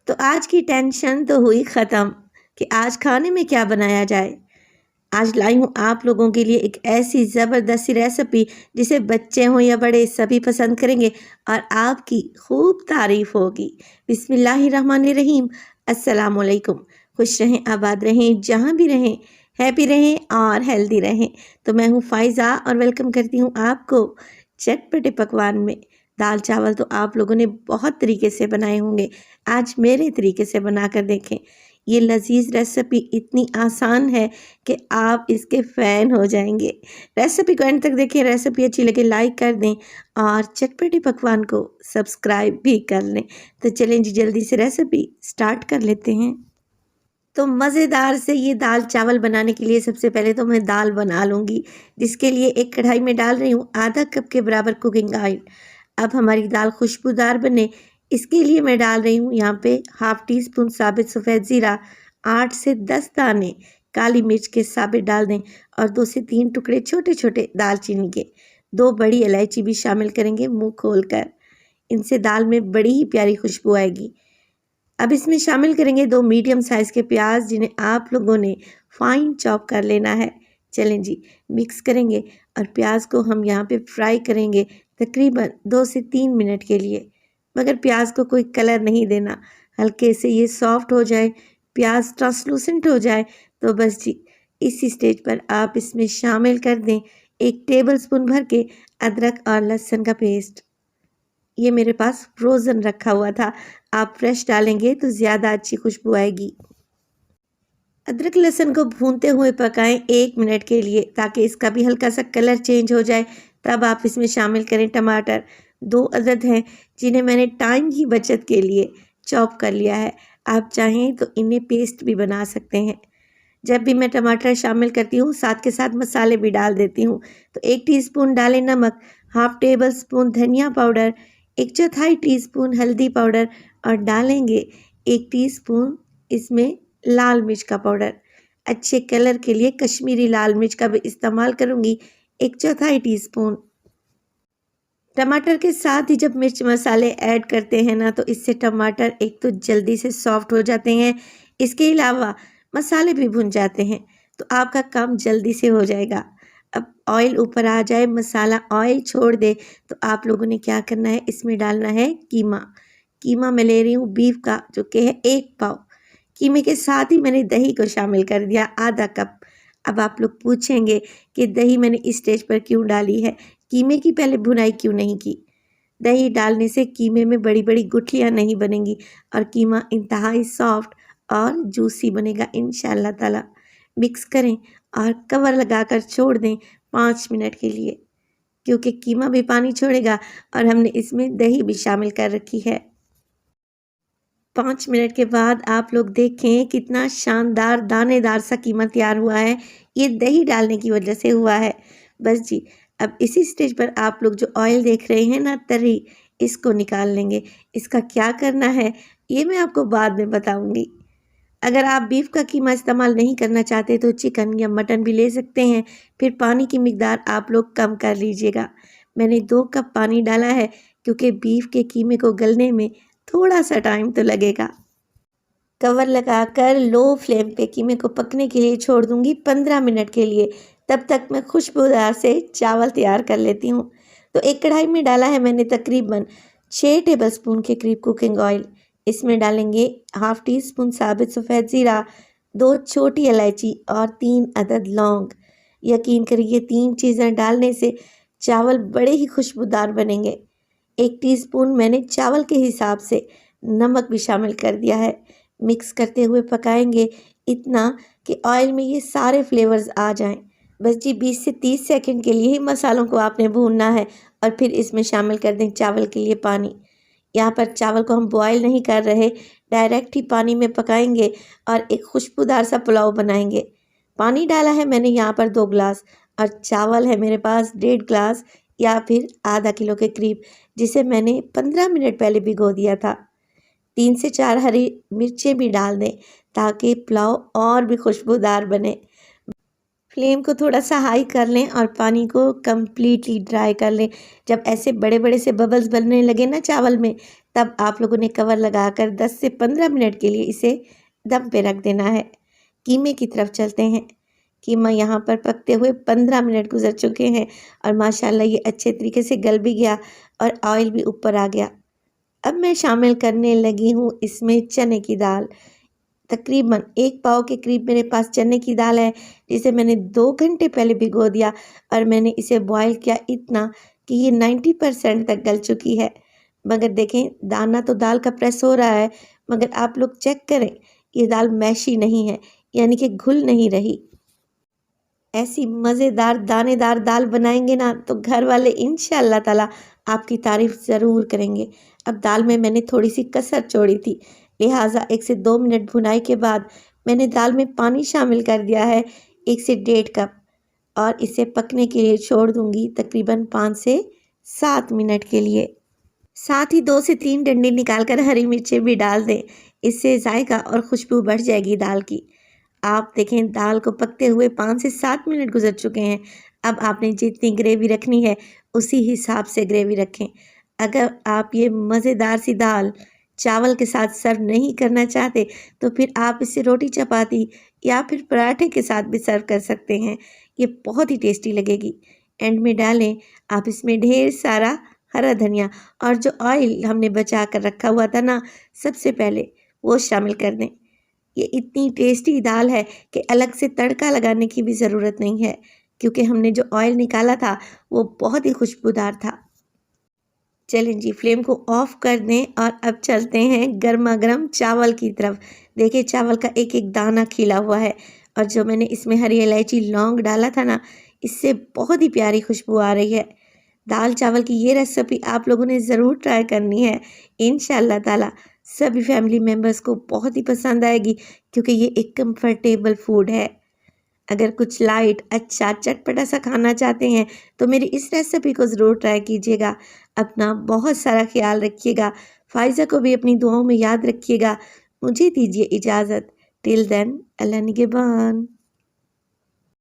तो आज की टेंशन तो हुई ख़त्म कि आज खाने में क्या बनाया जाए। आज लाई हूँ आप लोगों के लिए एक ऐसी ज़बरदस्त सी रेसिपी जिसे बच्चे हों या बड़े सभी पसंद करेंगे और आपकी खूब तारीफ़ होगी। बिस्मिल्लाहिर्रहमानिर्रहीम। अस्सलाम वालेकुम। खुश रहें, आबाद रहें, जहाँ भी रहें, हैप्पी रहें और हेल्दी रहें। तो मैं हूँ फ़ाइज़ा और वेलकम करती हूँ आपको चटपटे पकवान में। दाल चावल तो आप लोगों ने बहुत तरीके से बनाए होंगे, आज मेरे तरीके से बनाकर देखें। ये लजीज रेसिपी इतनी आसान है कि आप इसके फ़ैन हो जाएंगे। रेसिपी को एंड तक देखिए। रेसिपी अच्छी लगे लाइक कर दें और चटपटे पकवान को सब्सक्राइब भी कर लें। तो चलें जी, जल्दी से रेसिपी स्टार्ट कर लेते हैं। तो मज़ेदार से ये दाल चावल बनाने के लिए सबसे पहले तो मैं दाल बना लूँगी, जिसके लिए एक कढ़ाई में डाल रही हूँ आधा कप के बराबर कुकिंग ऑयल। अब हमारी दाल खुशबूदार बने, इसके लिए मैं डाल रही हूँ यहाँ पे हाफ़ टी स्पून साबित सफ़ेद ज़ीरा, 8 से 10 दाने काली मिर्च के साबित डाल दें और 2 से 3 टुकड़े छोटे छोटे दालचीनी के। 2 बड़ी इलायची भी शामिल करेंगे मुँह खोलकर। इनसे दाल में बड़ी ही प्यारी खुशबू आएगी। अब इसमें शामिल करेंगे 2 मीडियम साइज़ के प्याज, जिन्हें आप लोगों ने फाइन चॉप कर लेना है। चलें जी, मिक्स करेंगे और प्याज को हम यहाँ पे फ्राई करेंगे तकरीबन 2 से 3 मिनट के लिए। मगर प्याज को कोई कलर नहीं देना, हल्के से ये सॉफ्ट हो जाए, प्याज ट्रांसलूसेंट हो जाए तो बस जी, इसी स्टेज पर आप इसमें शामिल कर दें 1 टेबलस्पून भर के अदरक और लहसुन का पेस्ट। ये मेरे पास फ्रोज़न रखा हुआ था, आप फ्रेश डालेंगे तो ज़्यादा अच्छी खुशबू आएगी। अदरक लहसुन को भूनते हुए पकाएं 1 मिनट के लिए, ताकि इसका भी हल्का सा कलर चेंज हो जाए। तब आप इसमें शामिल करें टमाटर। 2 अदद हैं, जिन्हें मैंने टाइम की बचत के लिए चॉप कर लिया है। आप चाहें तो इन्हें पेस्ट भी बना सकते हैं। जब भी मैं टमाटर शामिल करती हूँ, साथ के साथ मसाले भी डाल देती हूँ। तो 1 टीस्पून डालें नमक, हाफ़ टेबल स्पून धनिया पाउडर, 1/4 टीस्पून हल्दी पाउडर और डालेंगे 1 टीस्पून इसमें लाल मिर्च का पाउडर। अच्छे कलर के लिए कश्मीरी लाल मिर्च का भी इस्तेमाल करूँगी, 1/4 टीस्पून। टमाटर के साथ ही जब मिर्च मसाले ऐड करते हैं ना, तो इससे टमाटर एक तो जल्दी से सॉफ्ट हो जाते हैं, इसके अलावा मसाले भी भुन जाते हैं, तो आपका काम जल्दी से हो जाएगा। अब ऑयल ऊपर आ जाए, मसाला ऑयल छोड़ दे, तो आप लोगों ने क्या करना है, इसमें डालना है कीमा। कीमा मैं ले रही हूँ बीफ का, जो कि है 1 पाव। कीमे के साथ ही मैंने दही को शामिल कर दिया, आधा कप। अब आप लोग पूछेंगे कि दही मैंने इस स्टेज पर क्यों डाली है, कीमे की पहले भुनाई क्यों नहीं की। दही डालने से कीमे में बड़ी बड़ी गुठलियाँ नहीं बनेंगी और कीमा इंतहाई सॉफ्ट और जूसी बनेगा इंशाल्लाह ताला। मिक्स करें और कवर लगाकर छोड़ दें 5 मिनट के लिए, क्योंकि कीमा भी पानी छोड़ेगा और हमने इसमें दही भी शामिल कर रखी है। 5 मिनट के बाद आप लोग देखें कितना शानदार दानेदार सा कीमा तैयार हुआ है। ये दही डालने की वजह से हुआ है। बस जी, अब इसी स्टेज पर आप लोग जो ऑयल देख रहे हैं ना तरी, इसको निकाल लेंगे। इसका क्या करना है ये मैं आपको बाद में बताऊंगी। अगर आप बीफ का कीमा इस्तेमाल नहीं करना चाहते तो चिकन या मटन भी ले सकते हैं। फिर पानी की मिकदार आप लोग कम कर लीजिएगा। मैंने 2 कप पानी डाला है, क्योंकि बीफ के कीमे को गलने में थोड़ा सा टाइम तो लगेगा। कवर लगाकर लो फ्लेम पे कीमे को पकने के लिए छोड़ दूंगी 15 मिनट के लिए। तब तक मैं खुशबूदार से चावल तैयार कर लेती हूँ। तो एक कढ़ाई में डाला है मैंने तकरीबन 6 टेबलस्पून के करीब कुकिंग ऑयल। इसमें डालेंगे हाफ़ टी स्पून साबित सफ़ेद ज़ीरा, 2 छोटी इलायची और 3 अदद लौंग। यकीन करिए 3 चीज़ें डालने से चावल बड़े ही खुशबूदार बनेंगे। 1 टीस्पून मैंने चावल के हिसाब से नमक भी शामिल कर दिया है। मिक्स करते हुए पकाएंगे इतना कि ऑयल में ये सारे फ्लेवर्स आ जाएं। बस जी 20 से 30 सेकंड के लिए ही मसालों को आपने भूनना है और फिर इसमें शामिल कर दें चावल के लिए पानी। यहाँ पर चावल को हम बॉयल नहीं कर रहे, डायरेक्ट ही पानी में पकाएंगे और एक खुशबूदार सा पुलाव बनाएंगे। पानी डाला है मैंने यहाँ पर 2 गिलास और चावल है मेरे पास 1.5 गिलास या फिर आधा किलो के करीब, जिसे मैंने 15 मिनट पहले भिगो दिया था। 3 से 4 हरी मिर्चें भी डाल दें, ताकि पुलाव और भी खुशबूदार बने। फ्लेम को थोड़ा सा हाई कर लें और पानी को कम्प्लीटली ड्राई कर लें। जब ऐसे बड़े बड़े से बबल्स बनने लगे ना चावल में, तब आप लोगों ने कवर लगाकर 10 से 15 मिनट के लिए इसे दम पे रख देना है। कीमे की तरफ चलते हैं। कीमा यहाँ पर पकते हुए 15 मिनट गुजर चुके हैं और माशाल्लाह ये अच्छे तरीके से गल भी गया और ऑयल भी ऊपर आ गया। अब मैं शामिल करने लगी हूँ इसमें चने की दाल। तकरीबन 1 पाव के करीब मेरे पास चने की दाल है, जिसे मैंने 2 घंटे पहले भिगो दिया और मैंने इसे बॉईल किया इतना कि ये 90% तक गल चुकी है। मगर देखें, दाना तो दाल का प्रेस हो रहा है, मगर आप लोग चेक करें, ये दाल मैशी नहीं है, यानी कि घुल नहीं रही। ऐसी मज़ेदार दानेदार दाल बनाएंगे ना तो घर वाले इंशाअल्लाह ताला आपकी तारीफ़ ज़रूर करेंगे। अब दाल में मैंने थोड़ी सी कसर छोड़ी थी, लिहाजा 1 से 2 मिनट भुनाई के बाद मैंने दाल में पानी शामिल कर दिया है 1 से 1.5 कप और इसे पकने के लिए छोड़ दूंगी तकरीबन 5 से 7 मिनट के लिए। साथ ही 2 से 3 डंडे निकालकर हरी मिर्चें भी डाल दें, इससे जायका और खुशबू बढ़ जाएगी दाल की। आप देखें, दाल को पकते हुए 5 से 7 मिनट गुजर चुके हैं। अब आपने जितनी ग्रेवी रखनी है उसी हिसाब से ग्रेवी रखें। अगर आप ये मज़ेदार सी दाल चावल के साथ सर्व नहीं करना चाहते तो फिर आप इसे रोटी चपाती या फिर पराठे के साथ भी सर्व कर सकते हैं। ये बहुत ही टेस्टी लगेगी। एंड में डालें आप इसमें ढेर सारा हरा धनिया और जो ऑयल हमने बचा कर रखा हुआ था ना, सबसे पहले वो शामिल कर दें। ये इतनी टेस्टी दाल है कि अलग से तड़का लगाने की भी ज़रूरत नहीं है, क्योंकि हमने जो ऑयल निकाला था वो बहुत ही खुशबूदार था। चलें जी, फ्लेम को ऑफ कर दें और अब चलते हैं गर्मा गर्म चावल की तरफ। देखिए, चावल का एक एक दाना खिला हुआ है और जो मैंने इसमें हरी इलायची लौंग डाला था ना, इससे बहुत ही प्यारी खुशबू आ रही है। दाल चावल की ये रेसिपी आप लोगों ने ज़रूर ट्राई करनी है। इंशाअल्लाह ताला सभी फैमिली मेम्बर्स को बहुत ही पसंद आएगी, क्योंकि ये एक कंफर्टेबल फूड है। अगर कुछ लाइट अच्छा चटपटा सा खाना चाहते हैं तो मेरी इस रेसिपी को ज़रूर ट्राई कीजिएगा। अपना बहुत सारा ख्याल रखिएगा। फ़ाइज़ा को भी अपनी दुआओं में याद रखिएगा। मुझे दीजिए इजाज़त। टिल देन, अल्लाह निगहबान।